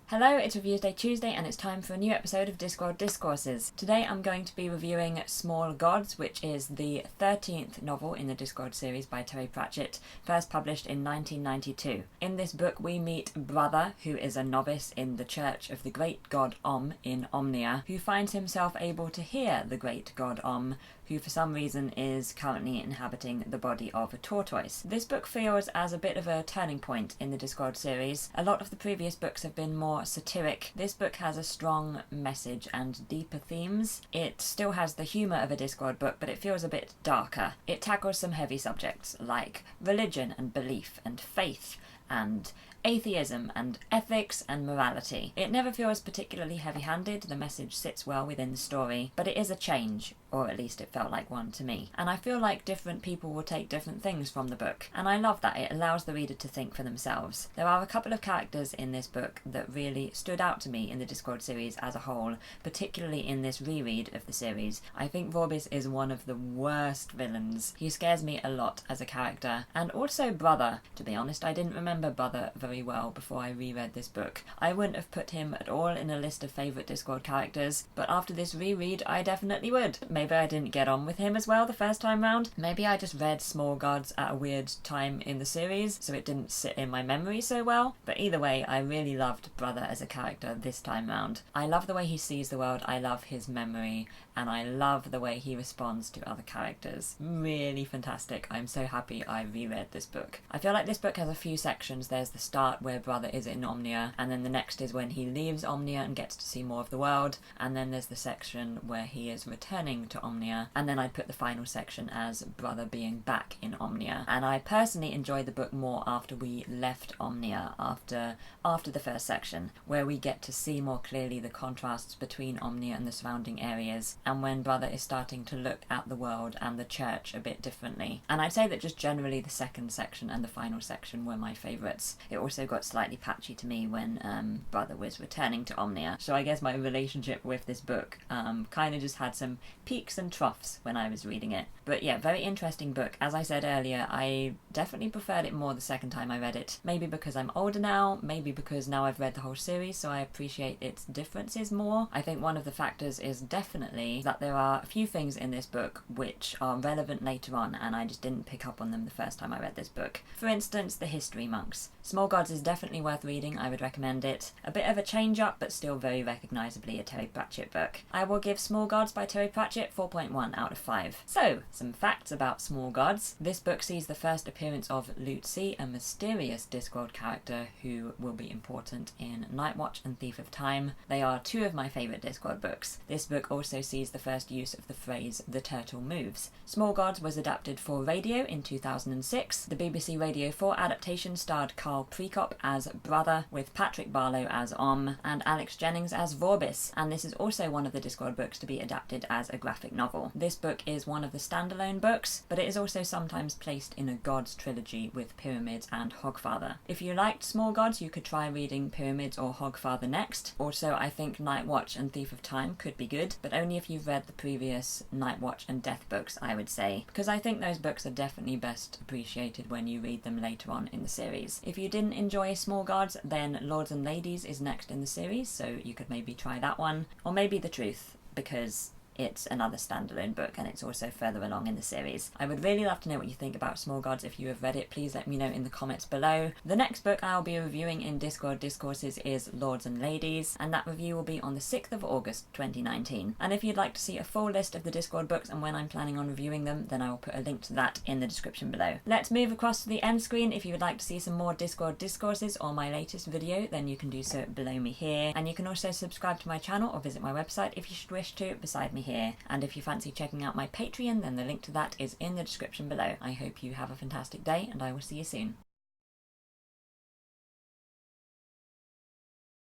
Hello, it's Reviews Day Tuesday and it's time for a new episode of Discworld Discourses. Today I'm going to be reviewing Small Gods, which is the 13th novel in the Discworld series by Terry Pratchett, first published in 1992. In this book we meet Brother, who is a novice in the Church of the Great God Om in Omnia, who finds himself able to hear the Great God Om, who for some reason is currently inhabiting the body of a tortoise. This book feels as a bit of a turning point in the Discworld series. A lot of the previous books have been more satiric. This book has a strong message and deeper themes. It still has the humour of a Discworld book, but it feels a bit darker. It tackles some heavy subjects like religion and belief and faith and atheism and ethics and morality. It never feels particularly heavy-handed, the message sits well within the story, but it is a change, or at least it felt like one to me. And I feel like different people will take different things from the book, and I love that it allows the reader to think for themselves. There are a couple of characters in this book that really stood out to me in the Discworld series as a whole, particularly in this reread of the series. I think Vorbis is one of the worst villains. He scares me a lot as a character, and also Brother. To be honest, I didn't remember Brother very well before I reread this book. I wouldn't have put him at all in a list of favourite Discworld characters, but after this reread I definitely would. Maybe I didn't get on with him as well the first time round. Maybe I just read Small Gods at a weird time in the series, so it didn't sit in my memory so well. But either way, I really loved Brother as a character this time round. I love the way he sees the world, I love his memory, and I love the way he responds to other characters. Really fantastic. I'm so happy I reread this book. I feel like this book has a few sections. There's the start where Brother is in Omnia, and then the next is when he leaves Omnia and gets to see more of the world, and then there's the section where he is returning to Omnia, and then I'd put the final section as Brother being back in Omnia. And I personally enjoyed the book more after we left Omnia, after the first section, where we get to see more clearly the contrasts between Omnia and the surrounding areas, and when Brother is starting to look at the world and the church a bit differently. And I'd say that just generally the second section and the final section were my favourites. It also got slightly patchy to me when Brother was returning to Omnia, so I guess my relationship with this book kind of just had some peaks and troughs when I was reading it. But yeah, very interesting book. As I said earlier, I definitely preferred it more the second time I read it. Maybe because I'm older now, maybe because now I've read the whole series, so I appreciate its differences more. I think one of the factors is definitely that there are a few things in this book which are relevant later on, and I just didn't pick up on them the first time I read this book. For instance, the history monks. Small Gods is definitely worth reading, I would recommend it. A bit of a change up, but still very recognisably a Terry Pratchett book. I will give Small Gods by Terry Pratchett 4.1 out of 5. So, some facts about Small Gods. This book sees the first appearance of Lutzi, a mysterious Discworld character who will be important in Nightwatch and Thief of Time. They are two of my favourite Discworld books. This book also sees the first use of the phrase, "the turtle moves." Small Gods was adapted for radio in 2006. The BBC Radio 4 adaptation starred Carl Prekop as Brother, with Patrick Barlow as Om, and Alex Jennings as Vorbis, and this is also one of the Discworld books to be adapted as a graphic novel. This book is one of the standalone books, but it is also sometimes placed in a Gods trilogy with Pyramids and Hogfather. If you liked Small Gods, you could try reading Pyramids or Hogfather next. Also, I think Nightwatch and Thief of Time could be good, but only if you've read the previous Nightwatch and Death books, I would say, because I think those books are definitely best appreciated when you read them later on in the series. If you didn't enjoy Small Gods, then Lords and Ladies is next in the series, so you could maybe try that one, or maybe The Truth, because it's another standalone book and it's also further along in the series. I would really love to know what you think about Small Gods. If you have read it, please let me know in the comments below. The next book I'll be reviewing in Discworld Discourses is Lords and Ladies, and that review will be on the 6th of August 2019. And if you'd like to see a full list of the Discworld books and when I'm planning on reviewing them, then I will put a link to that in the description below. Let's move across to the end screen. If you would like to see some more Discworld Discourses or my latest video, then you can do so below me here. And you can also subscribe to my channel or visit my website if you should wish to, beside me here. And if you fancy checking out my Patreon, then the link to that is in the description below. I hope you have a fantastic day, and I will see you soon.